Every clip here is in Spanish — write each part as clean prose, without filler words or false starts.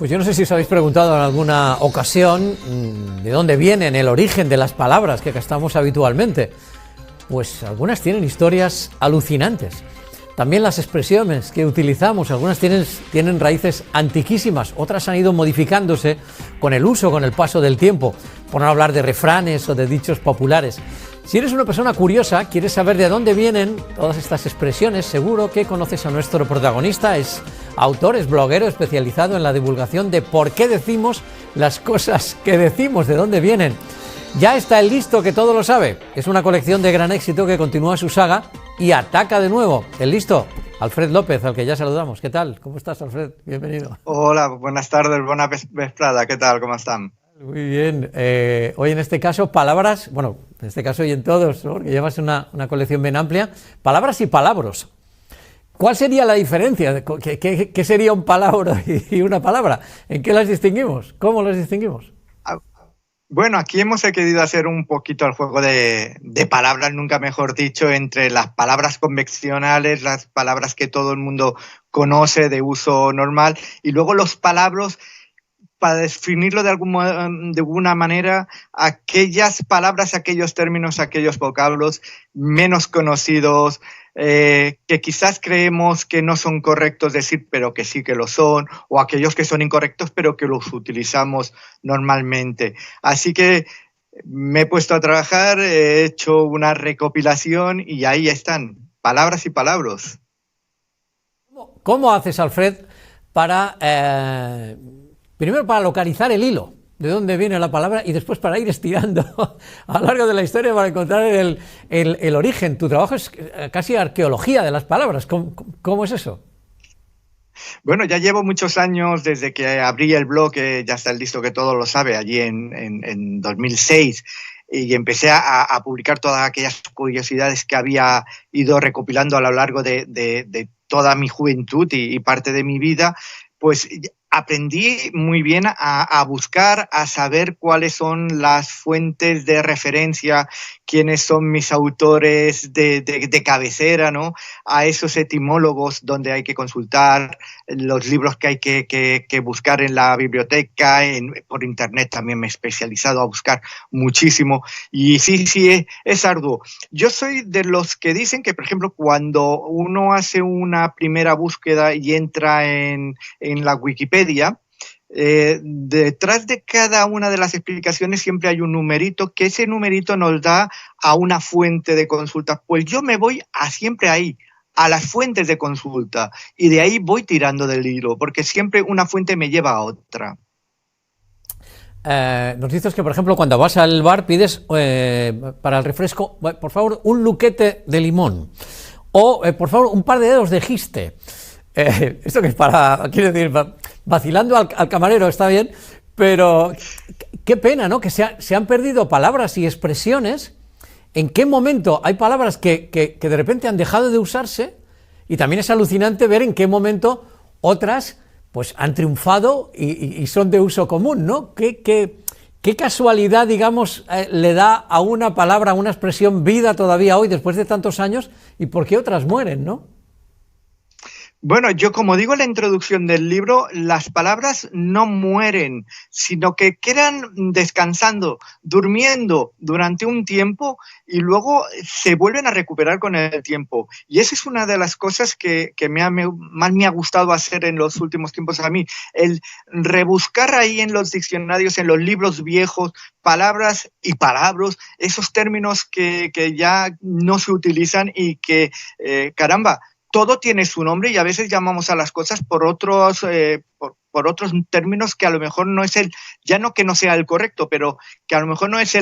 Pues yo no sé si os habéis preguntado en alguna ocasión de dónde vienen, el origen de las palabras que gastamos habitualmente. Pues algunas tienen historias alucinantes. También las expresiones que utilizamos, algunas tienen raíces antiquísimas, otras han ido modificándose con el uso, con el paso del tiempo, por no hablar de refranes o de dichos populares. Si eres una persona curiosa, quieres saber de dónde vienen todas estas expresiones, seguro que conoces a nuestro protagonista. Es autor, es bloguero especializado en la divulgación de por qué decimos las cosas que decimos, de dónde vienen. Ya está el Listo que todo lo sabe. Es una colección de gran éxito que continúa su saga y ataca de nuevo. El Listo, Alfred López, al que ya saludamos. ¿Qué tal? ¿Cómo estás, Alfred? Bienvenido. Hola, buenas tardes, buena vesprada. ¿Qué tal? ¿Cómo están? Muy bien. Hoy en este caso, palabras, bueno, en este caso y en todos, ¿no? Porque llevas una colección bien amplia, palabras y palabros. ¿Cuál sería la diferencia? ¿Qué sería un palabra y una palabra? ¿En qué las distinguimos? ¿Cómo las distinguimos? Bueno, aquí hemos querido hacer un poquito el juego de palabras, nunca mejor dicho, entre las palabras convencionales, las palabras que todo el mundo conoce de uso normal, y luego los palabras, para definirlo de alguna manera, aquellas palabras, aquellos términos, aquellos vocablos menos conocidos, que quizás creemos que no son correctos decir, pero que sí que lo son, o aquellos que son incorrectos, pero que los utilizamos normalmente. Así que me he puesto a trabajar, he hecho una recopilación y ahí están, palabras y palabras. ¿Cómo haces, Alfred, para... primero para localizar el hilo, de dónde viene la palabra, y después para ir estirando a lo largo de la historia para encontrar el origen? Tu trabajo es casi arqueología de las palabras. ¿Cómo es eso? Bueno, ya llevo muchos años desde que abrí el blog, ya está el Listo que todo lo sabe, allí en 2006, y empecé a publicar todas aquellas curiosidades que había ido recopilando a lo largo de toda mi juventud y parte de mi vida. Pues aprendí muy bien a buscar, a saber cuáles son las fuentes de referencia, quiénes son mis autores de cabecera, ¿no? A esos etimólogos donde hay que consultar, los libros que hay que buscar en la biblioteca, por internet también me he especializado a buscar muchísimo. Y sí, es arduo. Yo soy de los que dicen que, por ejemplo, cuando uno hace una primera búsqueda y entra en la Wikipedia, detrás de cada una de las explicaciones siempre hay un numerito, que ese numerito nos da a una fuente de consulta. Pues yo me voy siempre ahí, a las fuentes de consulta, y de ahí voy tirando del hilo, porque siempre una fuente me lleva a otra. Nos dices que, por ejemplo, cuando vas al bar pides para el refresco, por favor, un luquete de limón, o por favor, un par de dedos de giste. Esto que es quiero decir, vacilando al camarero está bien, pero qué pena, ¿no? Que se han perdido palabras y expresiones. ¿En qué momento hay palabras que de repente han dejado de usarse? Y también es alucinante ver en qué momento otras pues han triunfado y son de uso común, ¿no? ¿Qué casualidad, digamos, le da a una palabra, a una expresión vida todavía hoy, después de tantos años, y por qué otras mueren, ¿no? Bueno, yo como digo en la introducción del libro, las palabras no mueren, sino que quedan descansando, durmiendo durante un tiempo y luego se vuelven a recuperar con el tiempo. Y esa es una de las cosas que más me ha gustado hacer en los últimos tiempos a mí, el rebuscar ahí en los diccionarios, en los libros viejos, palabras y palabras, esos términos que ya no se utilizan y que, caramba, todo tiene su nombre y a veces llamamos a las cosas por otros términos que a lo mejor no es ya no que no sea el correcto, pero que a lo mejor no es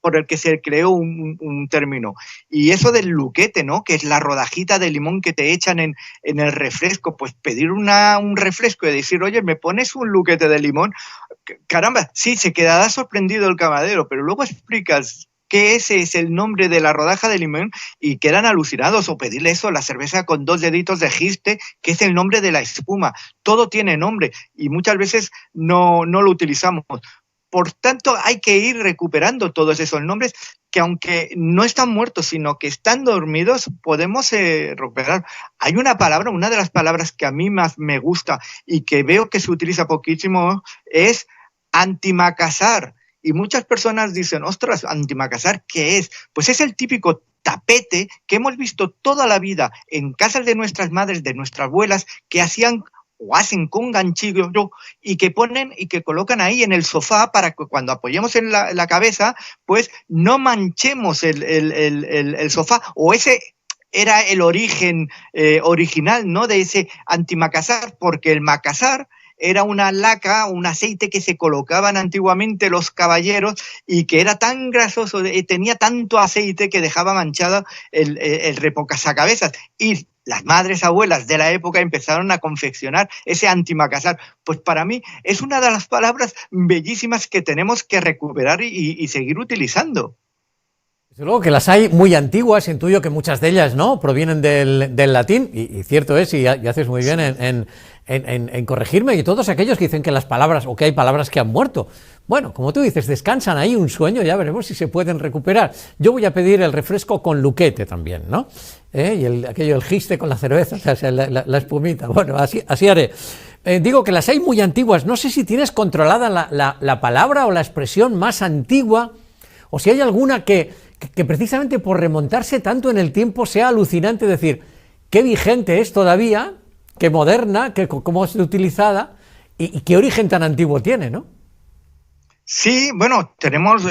por el que se creó un término. Y eso del luquete, ¿no? Que es la rodajita de limón que te echan en el refresco, pues pedir un refresco y decir, oye, ¿me pones un luquete de limón? Caramba, sí, se quedará sorprendido el camarero, pero luego explicas que ese es el nombre de la rodaja de limón y quedan alucinados, o pedirle eso, la cerveza con 2 deditos de giste, que es el nombre de la espuma. Todo tiene nombre y muchas veces no lo utilizamos. Por tanto, hay que ir recuperando todos esos nombres que aunque no están muertos, sino que están dormidos, podemos recuperar. Hay una palabra, una de las palabras que a mí más me gusta y que veo que se utiliza poquísimo es antimacasar. Y muchas personas dicen, ostras, antimacasar, ¿qué es? Pues es el típico tapete que hemos visto toda la vida en casas de nuestras madres, de nuestras abuelas, que hacían o hacen con ganchillo y que ponen y que colocan ahí en el sofá para que cuando apoyemos en la cabeza, pues no manchemos el sofá. O ese era el origen original, ¿no?, de ese antimacasar, porque el macasar era una laca, un aceite que se colocaban antiguamente los caballeros y que era tan grasoso, tenía tanto aceite que dejaba manchado el repocasacabezas. Y las madres abuelas de la época empezaron a confeccionar ese antimacasar. Pues para mí es una de las palabras bellísimas que tenemos que recuperar y seguir utilizando. Desde luego que las hay muy antiguas, intuyo que muchas de ellas, ¿no?, provienen del latín, y cierto es, y haces muy bien en corregirme, y todos aquellos que dicen que las palabras, o que hay palabras que han muerto, bueno, como tú dices, descansan ahí un sueño, ya veremos si se pueden recuperar. Yo voy a pedir el refresco con luquete también, ¿no? Y el giste con la cerveza, o sea, la espumita, bueno, así haré. Digo que las hay muy antiguas, no sé si tienes controlada la palabra o la expresión más antigua, o si hay alguna que precisamente por remontarse tanto en el tiempo sea alucinante decir qué vigente es todavía, qué moderna, cómo es utilizada y qué origen tan antiguo tiene, ¿no? Sí, bueno, tenemos,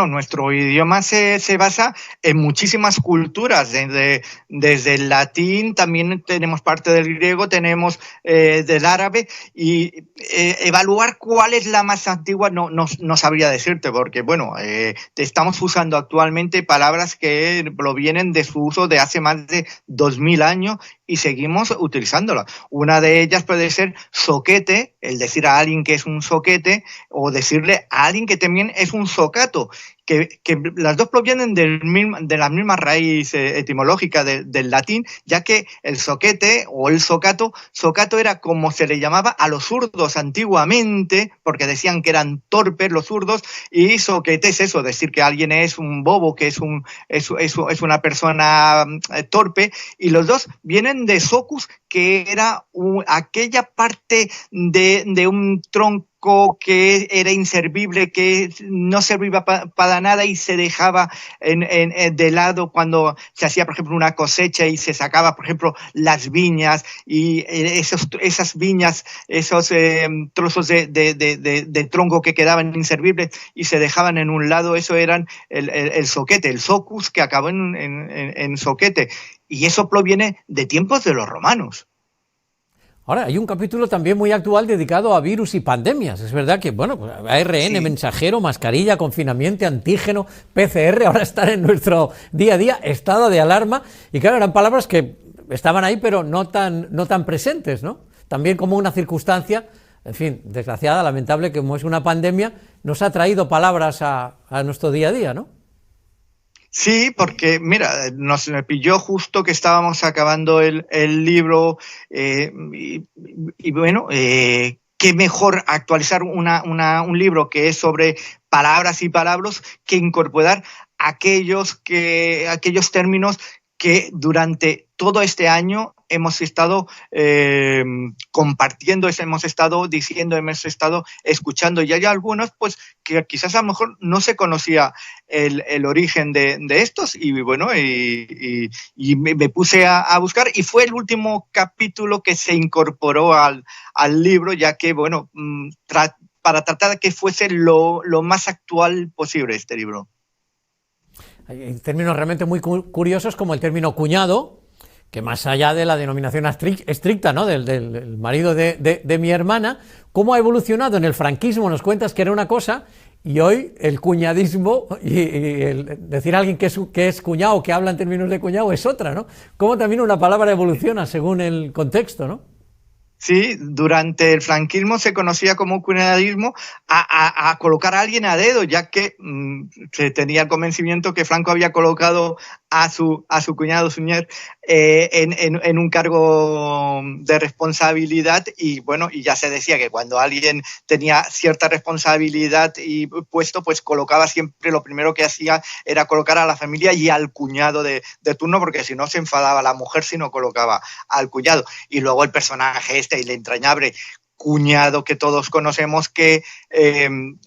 nuestro idioma se basa en muchísimas culturas, desde el latín, también tenemos parte del griego, tenemos del árabe, y evaluar cuál es la más antigua no sabría decirte, porque, estamos usando actualmente palabras que provienen de su uso de hace más de 2000 años y seguimos utilizándolas. Una de ellas puede ser soquete, el decir a alguien que es un soquete, o decirle a alguien que también es un socato, que las dos provienen de la misma raíz etimológica del latín, ya que el soquete o el socato era como se le llamaba a los zurdos antiguamente, porque decían que eran torpes los zurdos, y soquete es eso, decir que alguien es un bobo, que es una persona torpe, y los dos vienen de socus, que era aquella parte de un tronco que era inservible, que no servía para nada y se dejaba de lado cuando se hacía, por ejemplo, una cosecha y se sacaba, por ejemplo, las viñas, y esas viñas, esos trozos de tronco que quedaban inservibles y se dejaban en un lado, eso eran el soquete, el socus, que acabó en soquete. Y eso proviene de tiempos de los romanos. Ahora, hay un capítulo también muy actual dedicado a virus y pandemias. Es verdad que, ARN, sí, mensajero, mascarilla, confinamiento, antígeno, PCR, ahora están en nuestro día a día, estado de alarma. Y claro, eran palabras que estaban ahí, pero no tan presentes, ¿no? También como una circunstancia, en fin, desgraciada, lamentable, que como es una pandemia, nos ha traído palabras a nuestro día a día, ¿no? Sí, porque mira, nos pilló justo que estábamos acabando el libro, qué mejor actualizar un libro que es sobre palabras y palabras que incorporar aquellos términos que durante todo este año hemos estado compartiendo, hemos estado diciendo, hemos estado escuchando, y hay algunos pues que quizás a lo mejor no se conocía el origen de estos, y me puse a buscar, y fue el último capítulo que se incorporó al libro, ya que para tratar de que fuese lo más actual posible este libro. Hay términos realmente muy curiosos, como el término cuñado, que más allá de la denominación estricta, ¿no?, del marido de mi hermana, cómo ha evolucionado en el franquismo. Nos cuentas que era una cosa, y hoy el cuñadismo y el decir a alguien que es cuñado, que habla en términos de cuñado, es otra, ¿no? Cómo también una palabra evoluciona según el contexto, ¿no? Sí, durante el franquismo se conocía como cuñadismo a colocar a alguien a dedo, ya que se tenía el convencimiento que Franco había colocado a su cuñado Suñer en un cargo de responsabilidad, y bueno, y ya se decía que cuando alguien tenía cierta responsabilidad y puesto, pues colocaba siempre, lo primero que hacía era colocar a la familia y al cuñado de turno, porque si no se enfadaba la mujer si no colocaba al cuñado. Y luego el personaje el entrañable cuñado que todos conocemos, que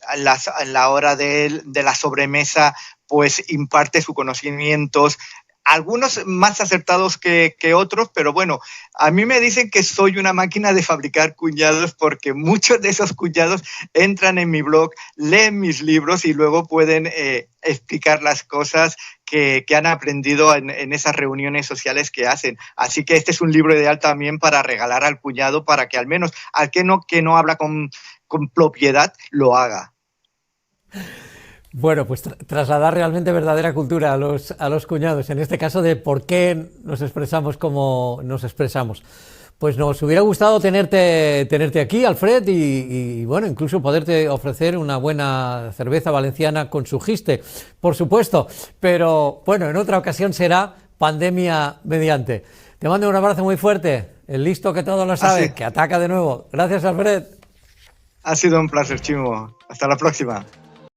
a la hora de la sobremesa pues imparte sus conocimientos, algunos más acertados que otros, pero bueno, a mí me dicen que soy una máquina de fabricar cuñados, porque muchos de esos cuñados entran en mi blog, leen mis libros y luego pueden explicar las cosas que han aprendido en esas reuniones sociales que hacen. Así que este es un libro ideal también para regalar al cuñado, para que al menos al que no habla con propiedad lo haga. Bueno, pues trasladar realmente verdadera cultura a los cuñados, en este caso de por qué nos expresamos como nos expresamos. Pues nos hubiera gustado tenerte aquí, Alfred, y bueno, incluso poderte ofrecer una buena cerveza valenciana con su giste, por supuesto, pero bueno, en otra ocasión será pandemia mediante. Te mando un abrazo muy fuerte, el listo que todo lo sabe, que ataca de nuevo. Gracias, Alfred. Ha sido un placer, Chimo. Hasta la próxima.